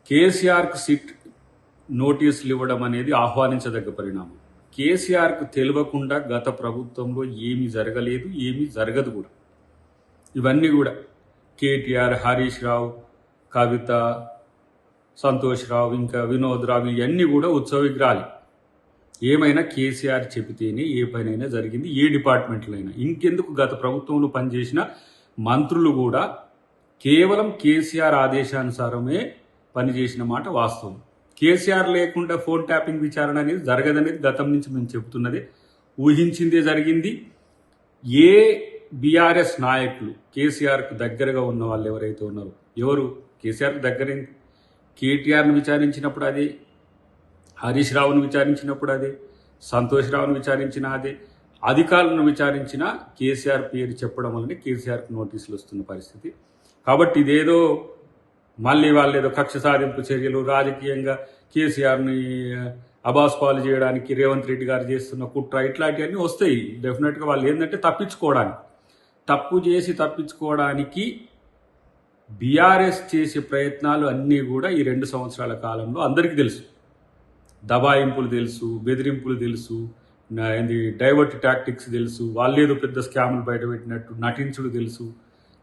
కేసీఆర్కు సిట్ నోటీసులు ఇవ్వడం అనేది ఆహ్వానించదగ్గ పరిణామం. కేసీఆర్కు తెలియకుండా గత ప్రభుత్వంలో ఏమీ జరగలేదు, ఏమీ జరగదు కూడా. ఇవన్నీ కూడా కేటీఆర్, హరీష్ రావు, కవిత, సంతోష్ రావు, ఇంకా వినోద్ రావు, ఇవన్నీ కూడా ఉత్సవ విగ్రహాలు. ఏమైనా కేసీఆర్ చెబితేనే ఏ పనైనా జరిగింది, ఏ డిపార్ట్మెంట్లో అయినా. ఇంకెందుకు గత ప్రభుత్వంలో పనిచేసిన మంత్రులు కూడా కేవలం కేసీఆర్ ఆదేశానుసారమే పనిచేసిన మాట వాస్తవం. కేసీఆర్ లేకుండా ఫోన్ ట్యాపింగ్ విచారణ అనేది జరగదనేది గతం నుంచి మేము చెబుతున్నది, ఊహించిందే జరిగింది. ఏ బీఆర్ఎస్ నాయకులు కేసీఆర్కు దగ్గరగా ఉన్న వాళ్ళు ఎవరైతే ఉన్నారో, ఎవరు కేసీఆర్కు దగ్గరైంది, కేటీఆర్ను విచారించినప్పుడు అదే, హరీష్ రావును విచారించినప్పుడు అదే, సంతోష్ రావును విచారించిన అదే, అధికారులను విచారించిన కేసీఆర్ పేరు చెప్పడం వల్లనే కేసీఆర్కు నోటీసులు వస్తున్న పరిస్థితి. కాబట్టి ఇదేదో మళ్ళీ వాళ్ళు ఏదో కక్ష సాధింపు చర్యలు, రాజకీయంగా కేసీఆర్ని అబాస్పాలు చేయడానికి రేవంత్ రెడ్డి గారు చేస్తున్న కుట్ర, ఇట్లాంటివన్నీ వస్తాయి డెఫినెట్గా. వాళ్ళు ఏంటంటే తప్పు చేసి తప్పించుకోవడానికి బీఆర్ఎస్ చేసే ప్రయత్నాలు అన్నీ కూడా ఈ 2 సంవత్సరాల కాలంలో అందరికీ తెలుసు. దబాయింపులు తెలుసు, బెదిరింపులు తెలుసు, డైవర్ట్ టాక్టిక్స్ తెలుసు, వాళ్ళేదో పెద్ద స్కాములు బయటపెట్టినట్టు నటించుడు తెలుసు,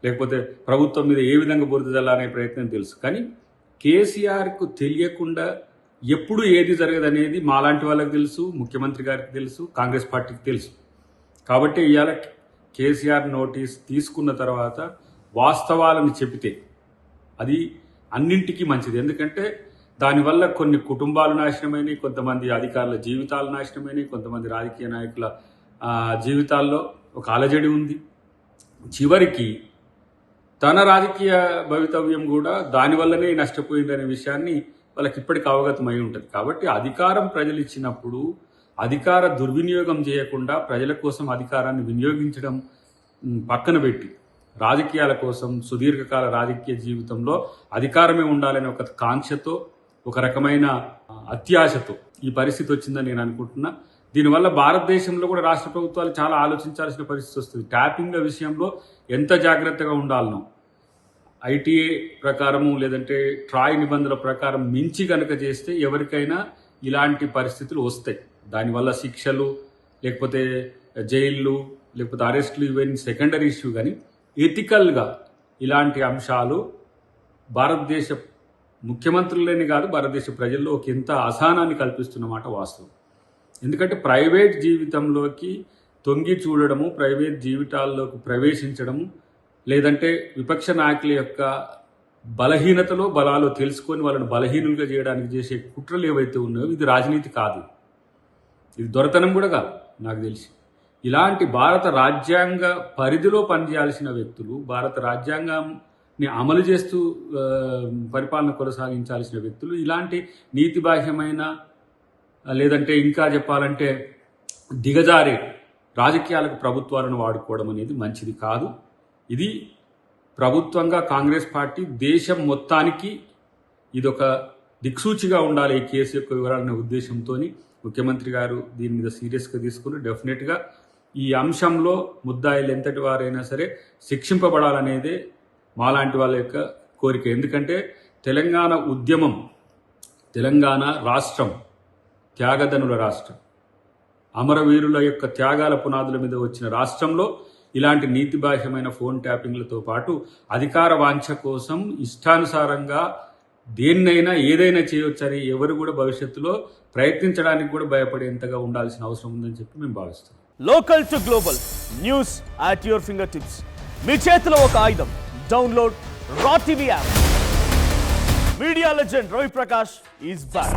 లేకపోతే ప్రభుత్వం మీద ఏ విధంగా బురద జల్లాలనే ప్రయత్నం తెలుసు. కానీ కేసీఆర్కు తెలియకుండా ఎప్పుడు ఏది జరగదనేది మాలాంటి వాళ్ళకి తెలుసు, ముఖ్యమంత్రి గారికి తెలుసు, కాంగ్రెస్ పార్టీకి తెలుసు. కాబట్టి ఇవాళ కేసీఆర్ నోటీస్ తీసుకున్న తర్వాత వాస్తవాలను చెబితే అది అన్నింటికీ మంచిది. ఎందుకంటే దానివల్ల కొన్ని కుటుంబాలు నాశనమైనవి, కొంతమంది అధికారుల జీవితాలు నాశనమైనవి, కొంతమంది రాజకీయ నాయకుల జీవితాల్లో ఒక అలజడి ఉంది. చివరికి తన రాజకీయ భవితవ్యం కూడా దానివల్లనే నష్టపోయిందనే విషయాన్ని వాళ్ళకి ఇప్పటికి అవగతమై ఉంటుంది. కాబట్టి అధికారం ప్రజలు ఇచ్చినప్పుడు అధికార దుర్వినియోగం చేయకుండా ప్రజల కోసం అధికారాన్ని వినియోగించడం పక్కన పెట్టి రాజకీయాల కోసం సుదీర్ఘకాల రాజకీయ జీవితంలో అధికారమే ఉండాలనే ఒక కాంక్షతో, ఒక రకమైన అత్యాశతో ఈ పరిస్థితి వచ్చిందని నేను అనుకుంటున్నా. దీనివల్ల భారతదేశంలో కూడా రాష్ట్ర ప్రభుత్వాలు చాలా ఆలోచించాల్సిన పరిస్థితి వస్తుంది. ట్యాపింగ్ విషయంలో ఎంత జాగ్రత్తగా ఉండాలనో, ఐటీఏ ప్రకారము లేదంటే ట్రాయ్ నిబంధనల ప్రకారం మించి కనుక చేస్తే ఎవరికైనా ఇలాంటి పరిస్థితులు వస్తాయి. దానివల్ల శిక్షలు, లేకపోతే జైళ్ళు, లేకపోతే అరెస్టులు, ఇవన్నీ సెకండరీ ఇష్యూ. కానీ ఎథికల్గా ఇలాంటి అంశాలు భారతదేశ ముఖ్యమంత్రులనే కాదు, భారతదేశ ప్రజల్లో ఒక ఎంత అసహనాన్ని కల్పిస్తున్నమాట వాస్తవం. ఎందుకంటే ప్రైవేట్ జీవితంలోకి తొంగి చూడడము, ప్రైవేట్ జీవితాల్లోకి ప్రవేశించడము, లేదంటే విపక్ష నాయకుల యొక్క బలహీనతలో బలాలు తెలుసుకొని వాళ్ళని బలహీనులుగా చేయడానికి చేసే కుట్రలు ఏవైతే ఉన్నాయో ఇది రాజనీతి కాదు, ఇది దొరతనం కూడా కాదు నాకు తెలిసి. ఇలాంటి భారత రాజ్యాంగ పరిధిలో పనిచేయాల్సిన వ్యక్తులు, భారత రాజ్యాంగాన్ని అమలు చేస్తూ పరిపాలన కొనసాగించాల్సిన వ్యక్తులు ఇలాంటి నీతిబాహ్యమైన, లేదంటే ఇంకా చెప్పాలంటే దిగజారే రాజకీయాలకు ప్రభుత్వాలను వాడుకోవడం అనేది మంచిది కాదు. ఇది ప్రభుత్వంగా కాంగ్రెస్ పార్టీ దేశం మొత్తానికి ఇదొక దిక్సూచిగా ఉండాలి ఈ కేసు యొక్క వివరాలనే ఉద్దేశంతో ముఖ్యమంత్రి గారు దీని మీద సీరియస్గా తీసుకుని డెఫినెట్గా ఈ అంశంలో ముద్దాయిలు ఎంతటి వారైనా సరే శిక్షింపబడాలనేదే మాలాంటి వాళ్ళ యొక్క కోరిక. ఎందుకంటే తెలంగాణ ఉద్యమం, తెలంగాణ రాష్ట్రం త్యాగధనుల రాష్ట్రం, అమరవీరుల యొక్క త్యాగాల పునాదుల మీద వచ్చిన రాష్ట్రంలో ఇలాంటి నీతిబాహ్యమైన ఫోన్ ట్యాపింగ్లతో పాటు అధికార వాంఛ కోసం ఇష్టానుసారంగా దేన్నైనా ఏదైనా చేయొచ్చని ఎవరు కూడా భవిష్యత్తులో ప్రయత్నించడానికి కూడా భయపడేంతగా ఉండాల్సిన అవసరం ఉందని చెప్పి మేము భావిస్తున్నాం. Local to global news at your finger tips. మీ చేతిలో ఒక ఆయుధం. Download Raw TV app. Media legend Ravi Prakash is back.